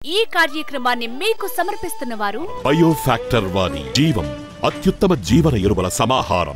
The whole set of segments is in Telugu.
ఈ కార్యక్రమాన్ని మీకు సమర్పిస్తున్న వారు బయోఫ్యాక్టర్ వారి జీవం అత్యుత్తమ జీవన ఎరువుల సమాహారం.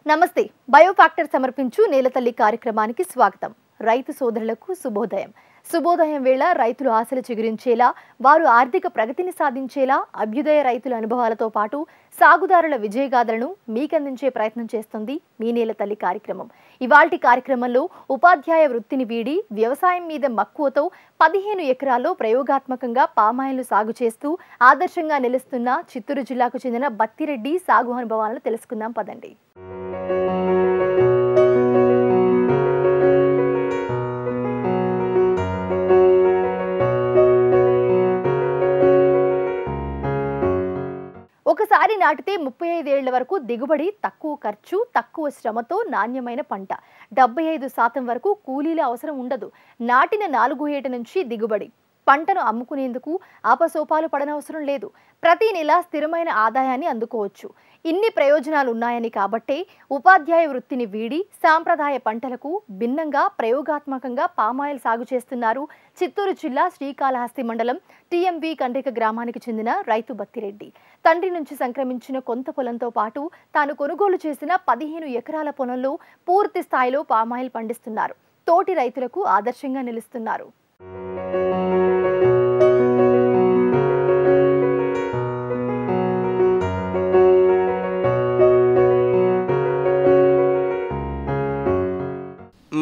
నమస్తే. బయోఫ్యాక్టర్ సమర్పించు నేలతల్లి కార్యక్రమానికి స్వాగతం. రైతు సోదరులకు శుభోదయం. శుభోదయం వేళ రైతులు ఆశలు చిగురించేలా, వారు ఆర్థిక ప్రగతిని సాధించేలా అభ్యుదయ రైతుల అనుభవాలతో పాటు సాగుదారుల విజయగాథలను మీకందించే ప్రయత్నం చేస్తుంది మీ నేలతల్లి కార్యక్రమం. ఇవాల్టి కార్యక్రమంలో ఉపాధ్యాయ వృత్తిని వీడి వ్యవసాయం మీద మక్కువతో 15 ఎకరాల్లో ప్రయోగాత్మకంగా పామాయిల్ను సాగు చేస్తూ ఆదర్శంగా నిలుస్తున్న చిత్తూరు జిల్లాకు చెందిన బత్తిరెడ్డి సాగు అనుభవాలను తెలుసుకుందాం పదండి. ఒకసారి నాటితే 35 ఏళ్ల వరకు దిగుబడి, తక్కువ ఖర్చు, తక్కువ శ్రమతో నాణ్యమైన పంట. 75% వరకు కూలీల అవసరం ఉండదు. నాటిన 4 ఏట నుంచి దిగుబడి. పంటను అమ్ముకునేందుకు ఆపసోపాలు పడనవసరం లేదు. ప్రతి నెల స్థిరమైన ఆదాయాన్ని అందుకోవచ్చు. ఇన్ని ప్రయోజనాలు ఉన్నాయని కాబట్టే ఉపాధ్యాయ వృత్తిని వీడి సాంప్రదాయ పంటలకు భిన్నంగా ప్రయోగాత్మకంగా పామాయిల్ సాగు చేస్తున్నారు చిత్తూరు జిల్లా శ్రీకాళహస్తి మండలం టీఎంవి కండ్రిక గ్రామానికి చెందిన రైతు బత్తిరెడ్డి. తండ్రి నుంచి సంక్రమించిన కొంత పొలంతో పాటు తాను కొనుగోలు చేసిన 15 ఎకరాల పొలంలో పూర్తి స్థాయిలో పామాయిల్ పండిస్తున్నారు. తోటి రైతులకు ఆదర్శంగా నిలుస్తున్నారు.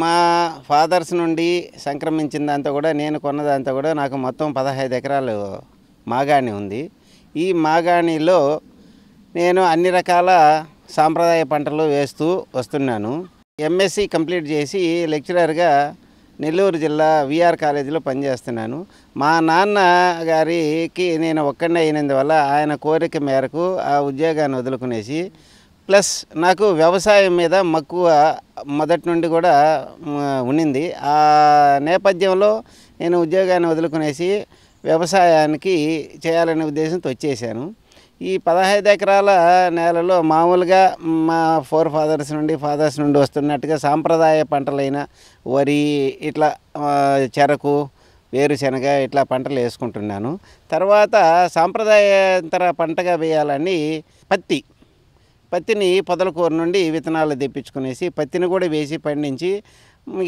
మా ఫాదర్స్ నుండి సంక్రమించిన దాంతో కూడా నేను కొన్నదాంతో కూడా నాకు మొత్తం 15 ఎకరాలు మాగాణి ఉంది. ఈ మాగాణిలో నేను అన్ని రకాల సాంప్రదాయ పంటలు వేస్తూ వస్తున్నాను. ఎంఎస్సి కంప్లీట్ చేసి లెక్చరర్గా నెల్లూరు జిల్లా విఆర్ కాలేజీలో పనిచేస్తున్నాను. మా నాన్న గారికి నేను ఒక్కడే అయినందువల్ల ఆయన కోరిక మేరకు ఆ ఉద్యోగాన్ని వదులుకునేసి, ప్లస్ నాకు వ్యవసాయం మీద మక్కువ మొదటి నుండి కూడా ఉండింది. ఆ నేపథ్యంలో నేను ఉద్యోగాన్ని వదులుకునేసి వ్యవసాయానికి చేయాలనే ఉద్దేశంతో వచ్చేసాను. ఈ 15 ఎకరాల నేలలో మామూలుగా మా ఫాదర్స్ నుండి వస్తున్నట్టుగా సాంప్రదాయ పంటలైన వరి, ఇట్లా చెరకు, వేరుశనగ ఇట్లా పంటలు వేసుకుంటున్నాను. తర్వాత సాంప్రదాయేతర పంటగా వేయాలని పత్తిని పొదలకూరు నుండి విత్తనాలు తెప్పించుకునేసి పత్తిని కూడా వేసి పండించి,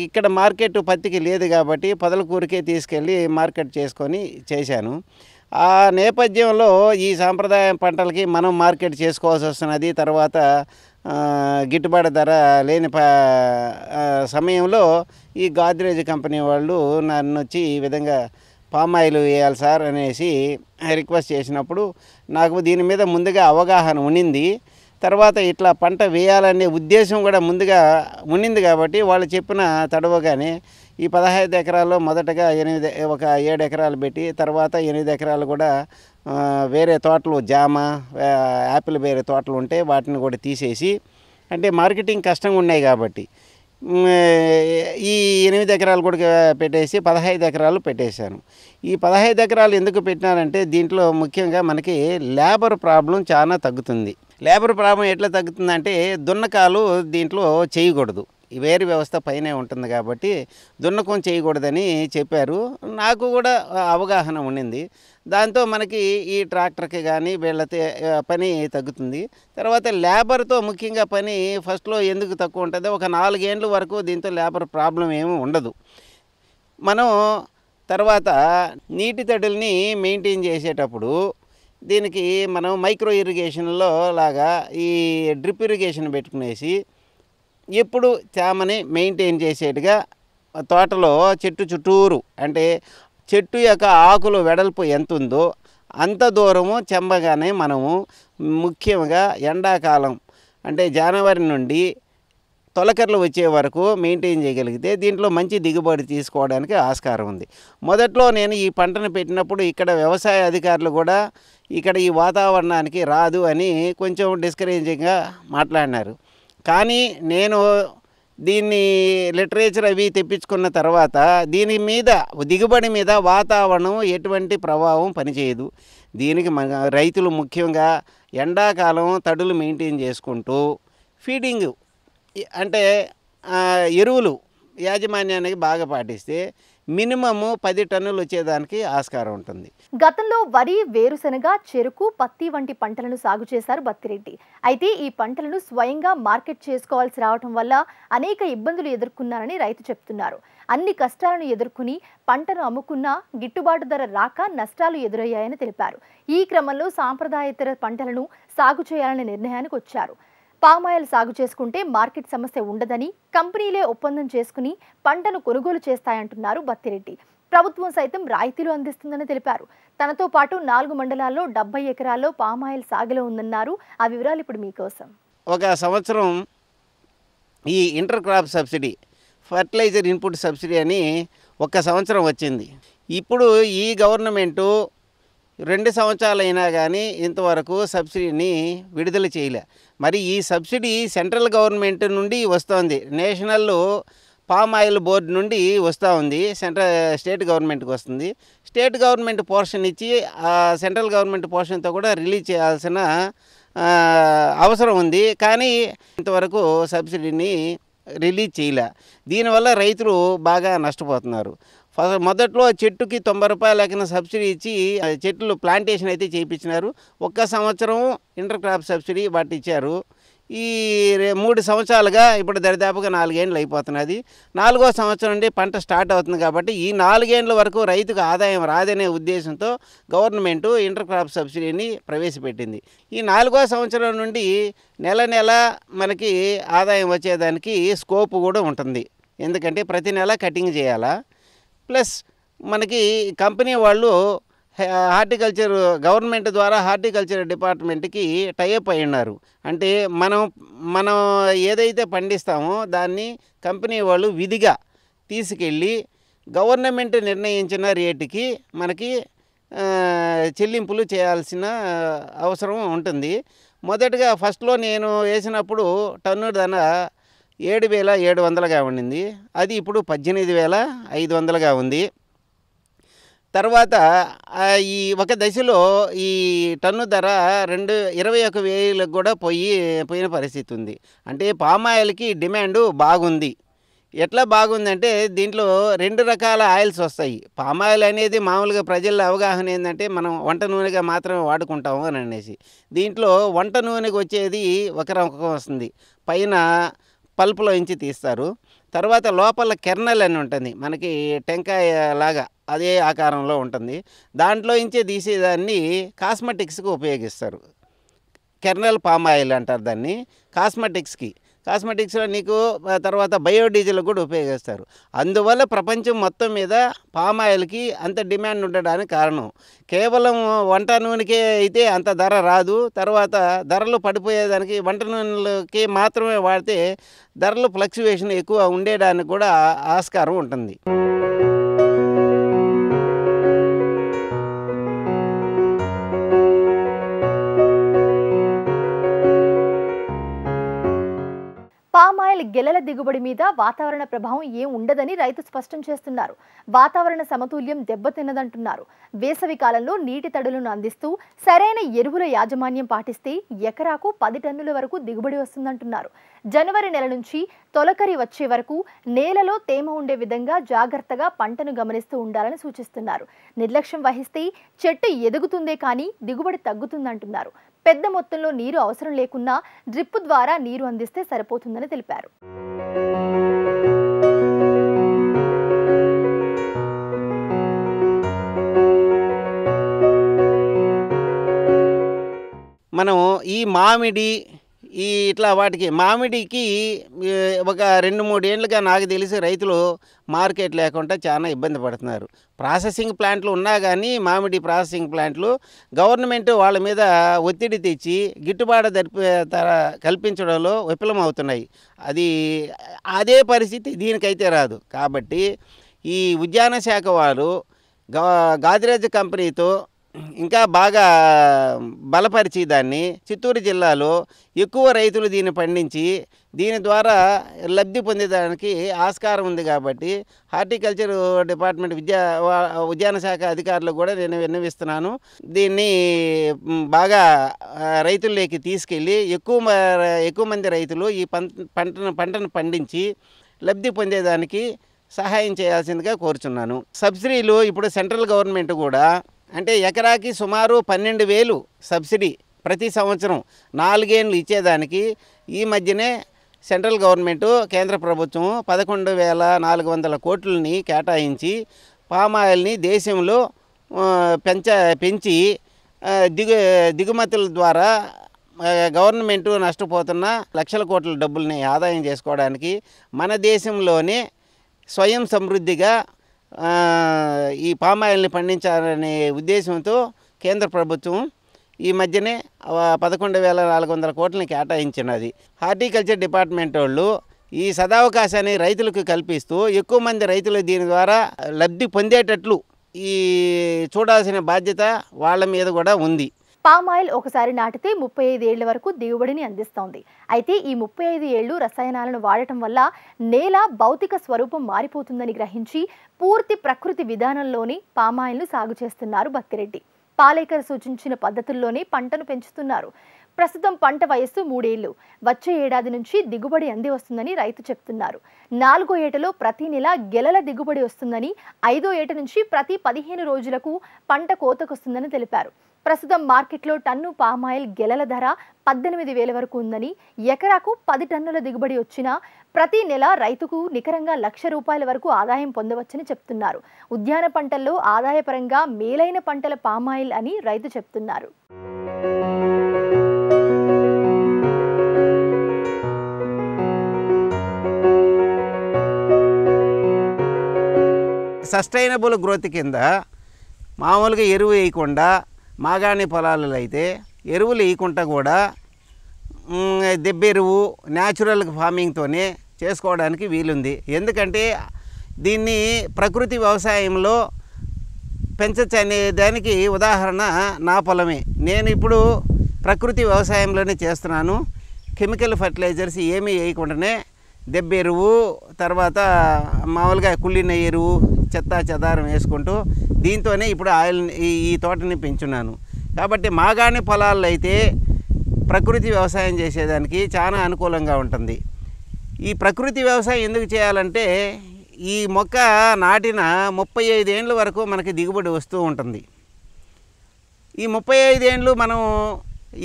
ఇక్కడ మార్కెట్ పత్తికి లేదు కాబట్టి పొదలకూరుకే తీసుకెళ్ళి మార్కెట్ చేసుకొని చేశాను. ఆ నేపథ్యంలో ఈ సాంప్రదాయ పంటలకి మనం మార్కెట్ చేసుకోవాల్సి వస్తున్నది. తర్వాత గిట్టుబాటు ధర లేని సమయంలో ఈ గాద్రేజ్ కంపెనీ వాళ్ళు నన్ను వచ్చి ఈ విధంగా పామాయిల్ వేయాలి సార్ అనేసి రిక్వెస్ట్ చేసినప్పుడు నాకు దీని మీద ముందుగా అవగాహన ఉండింది. తర్వాత ఇట్లా పంట వేయాలనే ఉద్దేశం కూడా ముందుగా ఉండింది కాబట్టి వాళ్ళు చెప్పిన తడవగానే ఈ 15 ఎకరాల్లో మొదటగా 7 ఎకరాలు పెట్టి, తర్వాత 8 ఎకరాలు కూడా వేరే తోటలు, జామ, యాపిల్ వేరే తోటలు ఉంటే వాటిని కూడా తీసేసి, అంటే మార్కెటింగ్ కష్టంగా ఉన్నాయి కాబట్టి ఈ 8 ఎకరాలు కూడా పెట్టేసి 15 ఎకరాలు పెట్టేశాను. ఈ 15 ఎకరాలు ఎందుకు పెట్టినానంటే దీంట్లో ముఖ్యంగా మనకి లేబర్ ప్రాబ్లం చాలా తగ్గుతుంది. లేబర్ ప్రాబ్లం ఎట్లా తగ్గుతుందంటే దున్నకాలు దీంట్లో చేయకూడదు, వేరు వ్యవస్థ పైనే ఉంటుంది కాబట్టి దున్నకం చేయకూడదని చెప్పారు. నాకు కూడా అవగాహన ఉండింది. దాంతో మనకి ఈ ట్రాక్టర్కి కానీ వీళ్ళతో పని తగ్గుతుంది. తర్వాత లేబర్తో ముఖ్యంగా పని ఫస్ట్లో ఎందుకు తక్కువ ఉంటుంది, ఒక 4 ఏళ్ళ వరకు దీంతో లేబర్ ప్రాబ్లం ఏమీ ఉండదు. మనం తర్వాత నీటి తడుల్ని మెయింటైన్ చేసేటప్పుడు దీనికి మనం మైక్రో ఇరిగేషన్లో లాగా ఈ డ్రిప్ ఇరిగేషన్ పెట్టుకునేసి ఎప్పుడు తేమని మెయింటైన్ చేసేట్టుగా తోటలో చెట్టు చుట్టూరు, అంటే చెట్టు యొక్క ఆకులు వెడల్పు ఎంత ఉందో అంత దూరము చెంబగానే మనము ముఖ్యంగా ఎండాకాలం అంటే జనవరి నుండి తొలకర్లు వచ్చే వరకు మెయింటైన్ చేయగలిగితే దీంట్లో మంచి దిగుబడి తీసుకోవడానికి ఆస్కారం ఉంది. మొదట్లో నేను ఈ పంటను పెట్టినప్పుడు ఇక్కడ వ్యవసాయ అధికారులు కూడా ఇక్కడ ఈ వాతావరణానికి రాదు అని కొంచెం డిస్కరేజింగ్గా మాట్లాడినారు. కానీ నేను దీన్ని లిటరేచర్ అవి తెప్పించుకున్న తర్వాత దీని మీద దిగుబడి మీద వాతావరణం ఎటువంటి ప్రభావం పనిచేయదు. దీనికి రైతులు ముఖ్యంగా ఎండాకాలం తడులు మెయింటైన్ చేసుకుంటూ ఫీడింగ్ అంటే ఎరువులు యాజమాన్యానికి బాగా పాటిస్తే మినిమము 10 టన్నులు వచ్చేదానికి ఆస్కారం ఉంటుంది. గతంలో వరి, వేరుశనగ, చెరుకు, పత్తి వంటి పంటలను సాగు చేశారు బత్తిరెడ్డి. అయితే ఈ పంటలను స్వయంగా మార్కెట్ చేసుకోవాల్సి రావడం వల్ల అనేక ఇబ్బందులు ఎదుర్కొన్నారని రైతు చెప్తున్నారు. అన్ని కష్టాలను ఎదుర్కొని పంటను అమ్ముకున్నా గిట్టుబాటు ధర రాక నష్టాలు ఎదురయ్యాయని తెలిపారు. ఈ క్రమంలో సాంప్రదాయేతర పంటలను సాగు చేయాలనే నిర్ణయానికి వచ్చారు. పామాయిల్ సాగు చేసుకుంటే మార్కెట్ సమస్య ఉండదని, కంపెనీలే ఒప్పందం చేసుకుని పంటను కొనుగోలు చేస్తాయంటున్నారు బత్తిరెడ్డి. ప్రభుత్వం సైతం రాయితీలు అందిస్తుందని తెలిపారు. తనతో పాటు 4 మండలాల్లో 70 ఎకరాల్లో పామాయిల్ సాగులో ఉందన్నారు. ఆ వివరాలు ఇప్పుడు మీకోసం. ఒక సంవత్సరం ఈ inter crop subsidy, fertilizer input subsidy అని ఒక సంవత్సరం వచ్చింది. ఇప్పుడు ఈ గవర్నమెంటు 2 సంవత్సరాలైనా కానీ ఇంతవరకు సబ్సిడీని విడుదల చేయలే. మరి ఈ సబ్సిడీ సెంట్రల్ గవర్నమెంట్ నుండి వస్తుంది, నేషనల్ పామ్ ఆయిల్ బోర్డు నుండి వస్తూ ఉంది, స్టేట్ గవర్నమెంట్కి వస్తుంది. స్టేట్ గవర్నమెంట్ పోర్షన్ ఇచ్చి ఆ సెంట్రల్ గవర్నమెంట్ పోర్షన్తో కూడా రిలీజ్ చేయాల్సిన అవసరం ఉంది. కానీ ఇంతవరకు సబ్సిడీని రిలీజ్ చేయలే. దీనివల్ల రైతులు బాగా నష్టపోతున్నారు. మొదట్లో చెట్టుకి 90 రూపాయల లెక్కన సబ్సిడీ ఇచ్చి చెట్లు ప్లాంటేషన్ అయితే చేయించినారు. ఒక్క సంవత్సరం ఇంటర్ క్రాప్ సబ్సిడీ వాటి ఇచ్చారు. ఈ 3 సంవత్సరాలుగా ఇప్పుడు దరిదాపుగా 4 ఏళ్ళు అయిపోతున్నది. 4వ సంవత్సరం నుండి పంట స్టార్ట్ అవుతుంది కాబట్టి ఈ 4 ఏళ్ళ వరకు రైతుకు ఆదాయం రాదనే ఉద్దేశంతో గవర్నమెంటు ఇంటర్ క్రాప్ సబ్సిడీని ప్రవేశపెట్టింది. ఈ 4వ సంవత్సరం నుండి నెల నెల మనకి ఆదాయం వచ్చేదానికి స్కోప్ కూడా ఉంటుంది. ఎందుకంటే ప్రతి నెల కటింగ్ చేయాలా, ప్లస్ మనకి కంపెనీ వాళ్ళు హార్టికల్చర్ గవర్నమెంట్ ద్వారా హార్టికల్చర్ డిపార్ట్మెంట్కి టైఅప్ అయి ఉన్నారు. అంటే మనం ఏదైతే పండిస్తామో దాన్ని కంపెనీ వాళ్ళు విధిగా తీసుకెళ్ళి గవర్నమెంట్ నిర్ణయించిన రేటుకి మనకి చెల్లింపులు చేయాల్సిన అవసరం ఉంటుంది. మొదటగా ఫస్ట్లో నేను వేసినప్పుడు టన్ను ధర 7,700గా ఉండింది. అది ఇప్పుడు 18,500గా ఉంది. తర్వాత ఈ ఒక దశలో ఈ టన్ను ధర 21,000 కూడా పోయిన పరిస్థితి ఉంది. అంటే పామాయిల్కి డిమాండ్ బాగుంది. ఎట్లా బాగుందంటే దీంట్లో 2 రకాల ఆయిల్స్ వస్తాయి. పామాయిల్ అనేది మామూలుగా ప్రజల అవగాహన ఏంటంటే మనం వంట నూనెగా మాత్రమే వాడుకుంటాము అని అనేసి. దీంట్లో వంట నూనెకి వచ్చేది ఒక రకం వస్తుంది, పైన పల్పులో ఇంచి తీస్తారు. తర్వాత లోపల కెర్నల్ అని ఉంటుంది, మనకి టెంకాయ లాగా అదే ఆకారంలో ఉంటుంది. దాంట్లో ఇంచే తీసేదాన్ని కాస్మెటిక్స్కి ఉపయోగిస్తారు. కెర్నల్ పామ్ ఆయిల్ అంటారు దాన్ని. కాస్మెటిక్స్లో నీకు తర్వాత బయోడీజిల్ కూడా ఉపయోగిస్తారు. అందువల్ల ప్రపంచం మొత్తం మీద పామ్ ఆయిల్కి అంత డిమాండ్ ఉండడానికి కారణం. కేవలం వంట నూనెకే అయితే అంత ధర రాదు. తర్వాత ధరలు పడిపోయేదానికి వంట నూనెలకి మాత్రమే వాడితే ధరలు ఫ్లక్చువేషన్ ఎక్కువ ఉండేదానికి కూడా ఆస్కారం ఉంటుంది. పామాయిల్ గెలల దిగుబడి మీద వాతావరణ ప్రభావం ఏం ఉండదని రైతు స్పష్టం చేస్తున్నారు. వాతావరణ సమతుల్యం దెబ్బతిన్నదంటున్నారు. వేసవి కాలంలో నీటి తడులను అందిస్తూ సరైన ఎరువుల యాజమాన్యం పాటిస్తే ఎకరాకు 10 టన్నుల వరకు దిగుబడి వస్తుందంటున్నారు. జనవరి నెల నుంచి తొలకరి వచ్చే వరకు నేలలో తేమ ఉండే విధంగా జాగ్రత్తగా పంటను గమనిస్తూ ఉండాలని సూచిస్తున్నారు. నిర్లక్ష్యం వహిస్తే చెట్టు ఎదుగుతుందే కానీ దిగుబడి తగ్గుతుందంటున్నారు. పెద్ద మొత్తంలో నీరు అవసరం లేకున్నా డ్రిప్ ద్వారా నీరు అందిస్తే సరిపోతుందని తెలిపారు. మనం ఈ మామిడి ఇట్లా వాటికి మామిడికి ఒక 2-3 ఏళ్ళుగా నాకు తెలిసి రైతులు మార్కెట్ లేకుండా చాలా ఇబ్బంది పడుతున్నారు. ప్రాసెసింగ్ ప్లాంట్లు ఉన్నా కానీ మామిడి ప్రాసెసింగ్ ప్లాంట్లు గవర్నమెంట్ వాళ్ళ మీద ఒత్తిడి తెచ్చి గిట్టుబాటు కల్పించడంలో విఫలమవుతున్నాయి. అదే పరిస్థితి దీనికైతే రాదు. కాబట్టి ఈ ఉద్యాన శాఖ వారు గాదిరాజ్ కంపెనీతో ఇంకా బాగా బలపరిచి దాన్ని చిత్తూరు జిల్లాలో ఎక్కువ రైతులు దీన్ని పండించి దీని ద్వారా లబ్ధి పొందేదానికి ఆస్కారం ఉంది. కాబట్టి హార్టికల్చర్ డిపార్ట్మెంట్ ఉద్యాన శాఖ అధికారులకు కూడా నేను విన్నవిస్తున్నాను. దీన్ని బాగా రైతుల్లోకి తీసుకెళ్ళి ఎక్కువ మంది రైతులు ఈ పంటను పండించి లబ్ధి పొందేదానికి సహాయం చేయాల్సిందిగా కోరుచున్నాను. సబ్సిడీలు ఇప్పుడు సెంట్రల్ గవర్నమెంట్ కూడా అంటే ఎకరాకి సుమారు 12,000 సబ్సిడీ ప్రతి సంవత్సరం 4 ఏళ్ళు ఇచ్చేదానికి ఈ మధ్యనే సెంట్రల్ గవర్నమెంటు కేంద్ర ప్రభుత్వం 11,400 కోట్లని కేటాయించి పామాయిల్ని దేశంలో పెంచి దిగుమతుల ద్వారా గవర్నమెంటు నష్టపోతున్న లక్షల కోట్ల డబ్బుల్ని ఆదాయం చేసుకోవడానికి మన దేశంలోనే స్వయం సమృద్ధిగా ఈ పామాయిల్ని పండించాలనే ఉద్దేశంతో కేంద్ర ప్రభుత్వం ఈ మధ్యనే 11,400 కోట్లని కేటాయించినది. హార్టికల్చర్ డిపార్ట్మెంట్ వాళ్ళు ఈ సదావకాశాన్ని రైతులకు కల్పిస్తూ ఎక్కువ మంది రైతులు దీని ద్వారా లబ్ధి పొందేటట్లు ఈ చూడాల్సిన బాధ్యత వాళ్ళ మీద కూడా ఉంది. పామాయిల్ ఒకసారి నాటితే 35 ఏళ్ల వరకు దిగుబడిని అందిస్తోంది. అయితే ఈ 35 ఏళ్లు రసాయనాలను వాడటం వల్ల నేల భౌతిక స్వరూపం మారిపోతుందని గ్రహించి పూర్తి ప్రకృతి విధానంలోని పామాయిల్ను సాగు చేస్తున్నారు బక్కిరెడ్డి. పాలేకర్ సూచించిన పద్ధతుల్లోనే పంటను పెంచుతున్నారు. ప్రస్తుతం పంట వయస్సు 3 ఏళ్లు. వచ్చే ఏడాది నుంచి దిగుబడి అంది వస్తుందని రైతు చెప్తున్నారు. 4వ ఏటలో ప్రతి నెల గెలల దిగుబడి వస్తుందని, 5వ ఏట నుంచి ప్రతి 15 రోజులకు పంట కోతకొస్తుందని తెలిపారు. ప్రస్తుతం మార్కెట్లో టన్ను పామాయిల్ గెలల ధర 18,000 వరకు ఉందని, ఎకరాకు 10 టన్నుల దిగుబడి వచ్చినా ప్రతి నెల రైతుకు నికరంగా ₹1,00,000 వరకు ఆదాయం పొందవచ్చని చెప్తున్నారు. ఉద్యాన పంటల్లో ఆదాయపరంగా మేలైన పంటల పామాయిల్ అని రైతు చెప్తున్నారు. సస్టైనబుల్ గ్రోత్ కింద మామూలుగా ఎరువు వేయకుండా మాగాణి పొలాలలో అయితే ఎరువులు వేయకుండా కూడా దెబ్బెరువు న్యాచురల్ ఫార్మింగ్తోనే చేసుకోవడానికి వీలుంది. ఎందుకంటే దీన్ని ప్రకృతి వ్యవసాయంలో పెంచచ్చు అనే దానికి ఉదాహరణ నా పొలమే. నేను ఇప్పుడు ప్రకృతి వ్యవసాయంలోనే చేస్తున్నాను. కెమికల్ ఫర్టిలైజర్స్ ఏమీ వేయకుండానే దెబ్బెరువు, తర్వాత మామూలుగా కుళ్ళిన ఎరువు, చెత్త చెదారం వేసుకుంటూ దీంతోనే ఇప్పుడు ఈ తోటని పెంచున్నాను. కాబట్టి మాగాణి పొలాల్లో అయితే ప్రకృతి వ్యవసాయం చేసేదానికి చాలా అనుకూలంగా ఉంటుంది. ఈ ప్రకృతి వ్యవసాయం ఎందుకు చేయాలంటే ఈ మొక్క నాటిన 35 ఏళ్ళ వరకు మనకి దిగుబడి వస్తూ ఉంటుంది. ఈ 35 ఏళ్ళు మనం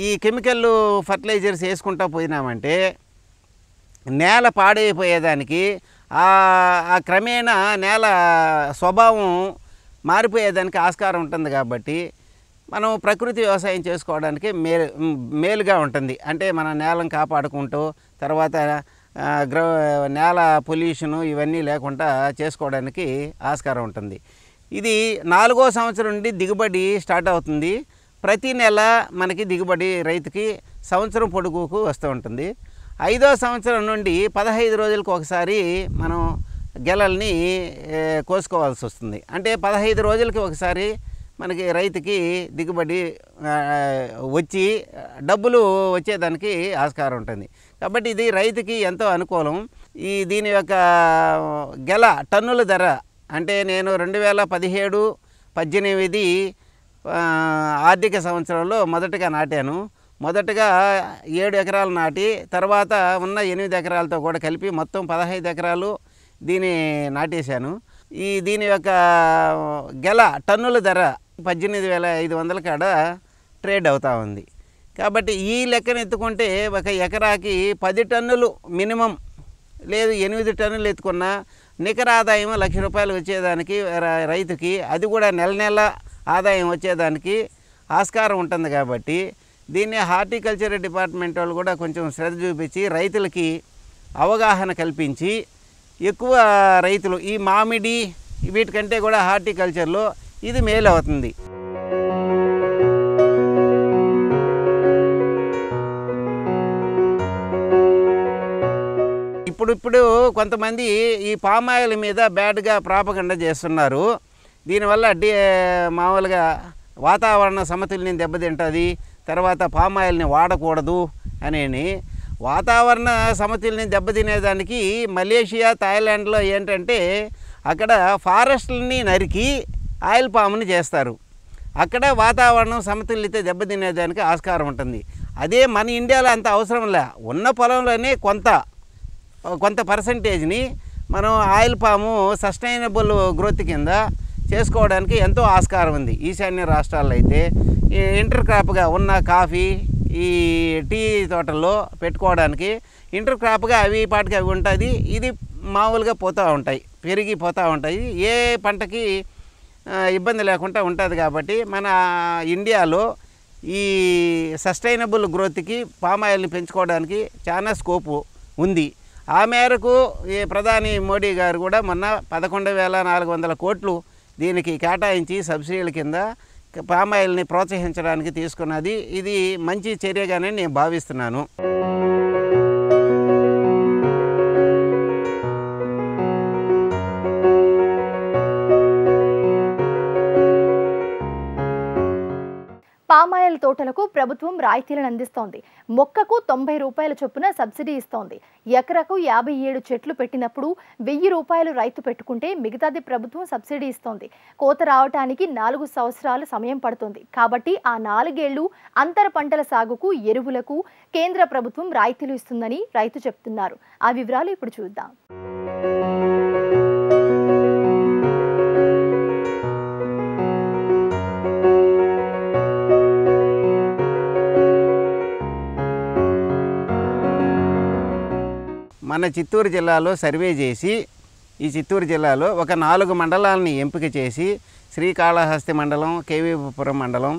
ఈ కెమికల్ ఫర్టిలైజర్స్ వేసుకుంటూ పోయినామంటే నేల పాడైపోయేదానికి ఆ క్రమేణా నేల స్వభావం మారిపోయేదానికి ఆస్కారం ఉంటుంది. కాబట్టి మనం ప్రకృతి వ్యవసాయం చేసుకోవడానికి మేలుగా ఉంటుంది. అంటే మన నేలను కాపాడుకుంటూ తర్వాత నేల పొల్యూషను ఇవన్నీ లేకుండా చేసుకోవడానికి ఆస్కారం ఉంటుంది. ఇది 4వ సంవత్సరం నుండి దిగుబడి స్టార్ట్ అవుతుంది. ప్రతి నెల మనకి దిగుబడి రైతుకి సంవత్సరం పొడుగుకు వస్తూ ఉంటుంది. 5వ సంవత్సరం నుండి 15 రోజులకు ఒకసారి మనం గెలల్ని కోసుకోవాల్సి వస్తుంది. అంటే 15 రోజులకి ఒకసారి మనకి రైతుకి దిగుబడి వచ్చి డబ్బులు వచ్చేదానికి ఆస్కారం ఉంటుంది. కాబట్టి ఇది రైతుకి ఎంతో అనుకూలం. దీని యొక్క గెల టన్నుల ధర అంటే నేను 2017-18 ఆర్థిక సంవత్సరంలో మొదటగా నాటాను. మొదటగా 7 ఎకరాలు నాటి తర్వాత ఉన్న 8 ఎకరాలతో కూడా కలిపి మొత్తం 15 ఎకరాలు దీన్ని నాటేశాను. దీని యొక్క గెల టన్నుల ధర 18,500 కాడ ట్రేడ్ అవుతూ ఉంది. కాబట్టి ఈ లెక్కన ఎత్తుకుంటే ఒక ఎకరాకి 10 టన్నులు మినిమం లేదు 8 టన్నులు ఎత్తుకున్నా నికర ఆదాయం ₹1,00,000 వచ్చేదానికి రైతుకి, అది కూడా నెల ఆదాయం వచ్చేదానికి ఆస్కారం ఉంటుంది. కాబట్టి దీన్ని హార్టికల్చర్ డిపార్ట్మెంట్ వాళ్ళు కూడా కొంచెం శ్రద్ధ చూపించి రైతులకి అవగాహన కల్పించి ఎక్కువ రైతులు ఈ మామిడి వీటికంటే కూడా హార్టికల్చర్లో ఇది మేలు అవుతుంది. ఇప్పుడు కొంతమంది ఈ పామాయిల్ మీద బ్యాడ్గా ప్రాపగండ చేస్తున్నారు. దీనివల్ల మామూలుగా వాతావరణ సమతుల్యం దెబ్బతింటుంది, తర్వాత పామాయిల్ని వాడకూడదు అని. వాతావరణ సమతుల్యం దెబ్బతినేదానికి మలేషియా, థాయిలాండ్లో ఏంటంటే అక్కడ ఫారెస్ట్లని నరికి ఆయిల్ పామ్ని చేస్తారు. అక్కడ వాతావరణం సమతుల్యత దెబ్బతినేదానికి ఆస్కారం ఉంటుంది. అదే మన ఇండియాలో అంత అవసరం లే. ఉన్న పొలంలోనే కొంత పర్సంటేజ్ని మనం ఆయిల్ పాము సస్టైనబుల్ గ్రోత్ కింద చేసుకోవడానికి ఎంతో ఆస్కారం ఉంది. ఈశాన్య రాష్ట్రాల్లో అయితే ఈ ఇంటర్ క్రాప్గా ఉన్న కాఫీ ఈ టీ తోటల్లో పెట్టుకోవడానికి ఇంటర్ క్రాప్గా అవి పాటికి అవి ఉంటుంది. ఇది మామూలుగా పోతూ ఉంటాయి, పెరిగిపోతూ ఉంటాయి. ఏ పంటకి ఇబ్బంది లేకుండా ఉంటుంది. కాబట్టి మన ఇండియాలో ఈ సస్టైనబుల్ గ్రోత్కి పామాయిల్ని పెంచుకోవడానికి చాలా స్కోపు ఉంది. ఆ మేరకు ఈ ప్రధాని మోడీ గారు కూడా మొన్న 11,400 కోట్లు దీనికి కేటాయించి సబ్సిడీల కింద పామాయిల్ని ప్రోత్సహించడానికి తీసుకున్నది. ఇది మంచి చర్యగానే నేను భావిస్తున్నాను. పామాయిల్ తోటలకు ప్రభుత్వం రాయితీలను అందిస్తోంది. మొక్కకు 90 రూపాయల చొప్పున సబ్సిడీ ఇస్తోంది. ఎకరకు 57 చెట్లు పెట్టినప్పుడు 1000 రూపాయలు రైతు పెట్టుకుంటే మిగతాది ప్రభుత్వం సబ్సిడీ ఇస్తోంది. కోత రావటానికి 4 సంవత్సరాలు సమయం పడుతుంది. కాబట్టి ఆ 4 ఏళ్లు అంతర పంటల సాగుకు, ఎరువులకు కేంద్ర ప్రభుత్వం రాయితీలు ఇస్తుందని రైతు చెప్తున్నారు. ఆ వివరాలు ఇప్పుడు చూద్దాం. మన చిత్తూరు జిల్లాలో సర్వే చేసి ఈ చిత్తూరు జిల్లాలో ఒక 4 మండలాలని ఎంపిక చేసి శ్రీకాళహస్తి మండలం, కేవీపురం మండలం,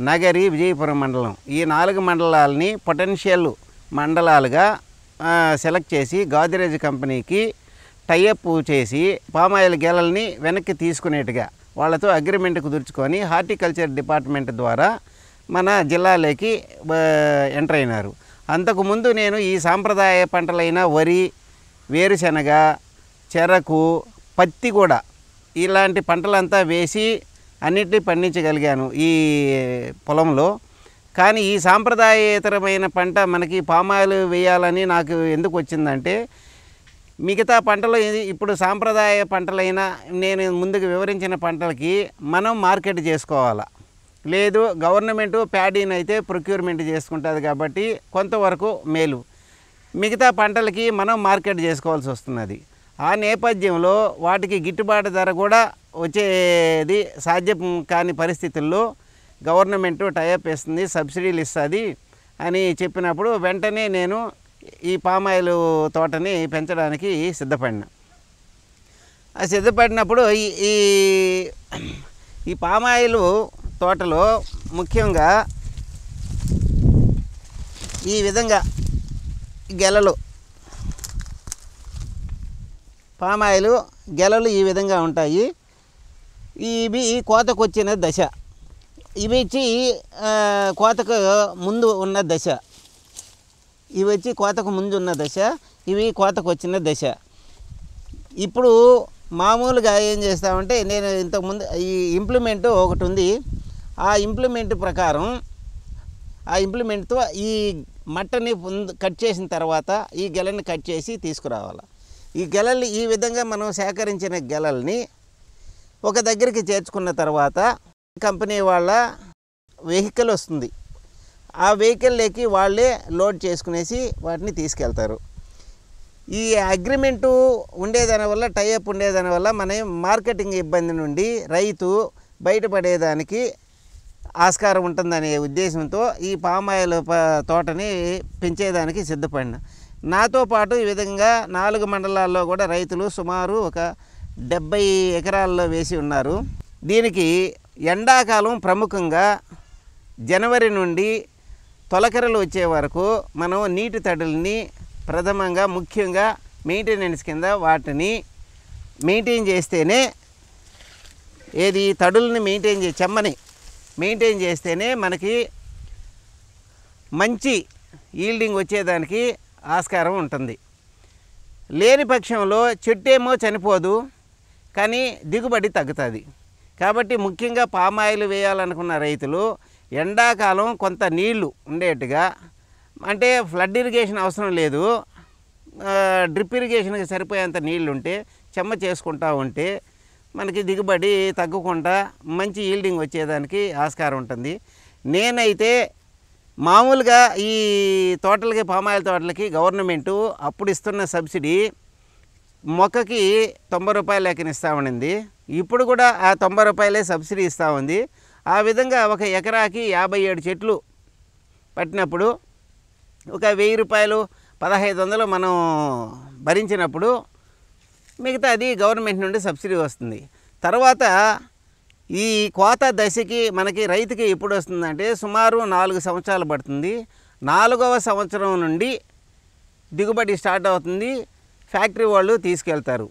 నగరి, విజయపురం మండలం ఈ 4 మండలాలని పొటెన్షియల్ మండలాలుగా సెలెక్ట్ చేసి గోద్రేజ్ కంపెనీకి టైఅప్ చేసి పామాయిల్ గెలల్ని వెనక్కి తీసుకునేట్టుగా వాళ్ళతో అగ్రిమెంట్ కుదుర్చుకొని హార్టికల్చర్ డిపార్ట్మెంట్ ద్వారా మన జిల్లాలోకి ఎంటర్ అయినారు. అంతకుముందు నేను ఈ సాంప్రదాయ పంటలైన వరి, వేరుశనగ, చెరకు, పత్తి కూడా ఇలాంటి పంటలంతా వేసి అన్నిటినీ పండించగలిగాను ఈ పొలంలో. కానీ ఈ సాంప్రదాయేతరమైన పంట మనకి పామాయిల్ వేయాలని నాకు ఎందుకు వచ్చిందంటే, మిగతా పంటలు ఇప్పుడు సాంప్రదాయ పంటలైన నేను ముందుకు వివరించిన పంటలకి మనం మార్కెట్ చేసుకోవాలా, లేదు గవర్నమెంటు ప్యాడీని అయితే ప్రొక్యూర్మెంట్ చేసుకుంటుంది. కాబట్టి కొంతవరకు మేలు. మిగతా పంటలకి మనం మార్కెట్ చేసుకోవాల్సి వస్తున్నది. ఆ నేపథ్యంలో వాటికి గిట్టుబాటు ధర కూడా వచ్చేది సాధ్యం కాని పరిస్థితుల్లో గవర్నమెంటు టైఅప్ వేస్తుంది, సబ్సిడీలు ఇస్తుంది అని చెప్పినప్పుడు వెంటనే నేను ఈ పామాయిల్ తోటని పెంచడానికి సిద్ధపడినా. సిద్ధపడినప్పుడు ఈ పామాయిల్ తోటలో ముఖ్యంగా ఈ విధంగా గెలలు, పామాయిల్ గెలలు ఈ విధంగా ఉంటాయి. ఇవి కోతకు వచ్చిన దశ, ఇవి వచ్చి కోతకు ముందు ఉన్న దశ, ఇవి వచ్చి కోతకు ముందు ఉన్న దశ, ఇవి కోతకు వచ్చిన దశ. ఇప్పుడు మామూలుగా ఏం చేస్తామంటే, నేను ఇంతకుముందు ఈ ఇంప్లిమెంట్ ఒకటి ఉంది, ఆ ఇంప్లిమెంట్ ప్రకారం ఆ ఇంప్లిమెంట్తో ఈ మట్టని కట్ చేసిన తర్వాత ఈ గెలని కట్ చేసి తీసుకురావాలి. ఈ గెలల్ని ఈ విధంగా మనం సేకరించిన గెలల్ని ఒక దగ్గరికి చేర్చుకున్న తర్వాత కంపెనీ వాళ్ళ వెహికల్ వస్తుంది. ఆ వెహికల్లోకి వాళ్ళే లోడ్ చేసుకునేసి వాటిని తీసుకెళ్తారు. ఈ అగ్రిమెంటు ఉండేదాని వల్ల, టైఅప్ ఉండేదాని వల్ల మనం మార్కెటింగ్ ఇబ్బంది నుండి రైతు బయటపడేదానికి ఆస్కారం ఉంటుందనే ఉద్దేశంతో ఈ పామాయిల్ తోటని పెంచేదానికి సిద్ధపడిన. నాతో పాటు ఈ విధంగా 4 మండలాల్లో కూడా రైతులు సుమారు ఒక 70 ఎకరాల్లో వేసి ఉన్నారు. దీనికి ఎండాకాలం ప్రముఖంగా జనవరి నుండి తొలకరలు వచ్చే వరకు మనం నీటి తడుల్ని ప్రథమంగా ముఖ్యంగా మెయింటెనెన్స్ కింద వాటిని మెయింటైన్ చేస్తేనే, ఏది తడుల్ని చెమ్మని మెయింటైన్ చేస్తేనే మనకి మంచి ఈల్డింగ్ వచ్చేదానికి ఆస్కారం ఉంటుంది. లేని పక్షంలో చెట్టేమో చనిపోదు, కానీ దిగుబడి తగ్గుతుంది. కాబట్టి ముఖ్యంగా పామాయిల్ వేయాలనుకున్న రైతులు ఎండాకాలం కొంత నీళ్లు ఉండేట్టుగా, అంటే ఫ్లడ్ ఇరిగేషన్ అవసరం లేదు, డ్రిప్ ఇరిగేషన్కి సరిపోయేంత నీళ్లు ఉంటే చెమ్మ చేసుకుంటూ ఉంటే మనకి దిగుబడి తగ్గకుండా మంచి ఈల్డింగ్ వచ్చేదానికి ఆస్కారం ఉంటుంది. నేనైతే మామూలుగా ఈ తోటలకి, పామాయిల్ తోటలకి గవర్నమెంటు అప్పుడు ఇస్తున్న సబ్సిడీ మొక్కకి 90 రూపాయలు లెక్కన ఇస్తూ ఉండింది. ఇప్పుడు కూడా ఆ 90 రూపాయలే సబ్సిడీ ఇస్తూ ఉంది. ఆ విధంగా ఒక ఎకరాకి 57 చెట్లు పట్టినప్పుడు ఒక 1000 రూపాయలు 1500 మనం భరించినప్పుడు మిగతా అది గవర్నమెంట్ నుండి సబ్సిడీ వస్తుంది. తర్వాత ఈ కోత దశకి మనకి రైతుకి ఎప్పుడు వస్తుందంటే సుమారు 4 సంవత్సరాలు పడుతుంది. 4వ సంవత్సరం నుండి దిగుబడి స్టార్ట్ అవుతుంది. ఫ్యాక్టరీ వాళ్ళు తీసుకెళ్తారు.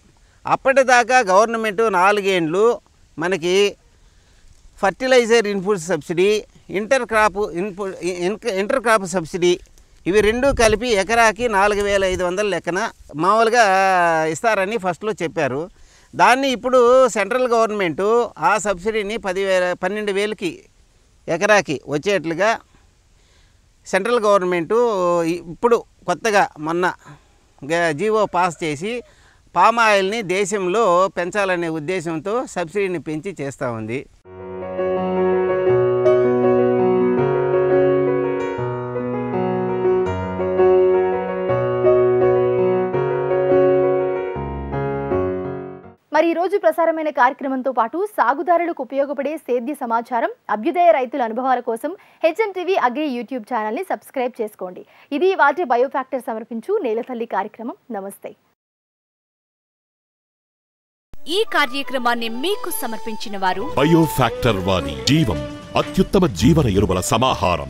అప్పటిదాకా గవర్నమెంట్ 4 ఏండ్లు మనకి fertilizer input subsidy, inter crop subsidy ఇవి రెండు కలిపి ఎకరాకి 4500 లెక్కన మామూలుగా ఇస్తారని ఫస్ట్లో చెప్పారు. దాన్ని ఇప్పుడు సెంట్రల్ గవర్నమెంటు ఆ సబ్సిడీని 12,000కి ఎకరాకి వచ్చేట్లుగా సెంట్రల్ గవర్నమెంటు ఇప్పుడు కొత్తగా మొన్న జీవో పాస్ చేసి పామ్ ఆయిల్ని దేశంలో పెంచాలనే ఉద్దేశంతో సబ్సిడీని పెంచి చేస్తూ ఉంది. మరి ఈ రోజు ప్రసారమైన కార్యక్రమంతో పాటు సాగుదారులకు ఉపయోగపడే సేద్య సమాచారం, అభ్యుదయ రైతుల అనుభవాల కోసం హెచ్ఎంటీవీ అగ్రి యూట్యూబ్ ఛానల్ని సబ్స్క్రైబ్ చేసుకోండి. ఇది వాటి బయోఫ్యాక్టర్ సమర్పించు నేలతల్లి కార్యక్రమం. నమస్తే. ఈ కార్యక్రమాన్ని మీకు సమర్పించిన వారు బయోఫ్యాక్టర్ వారి జీవం అత్యుత్తమ జీవన ఎరువుల సమాహారం.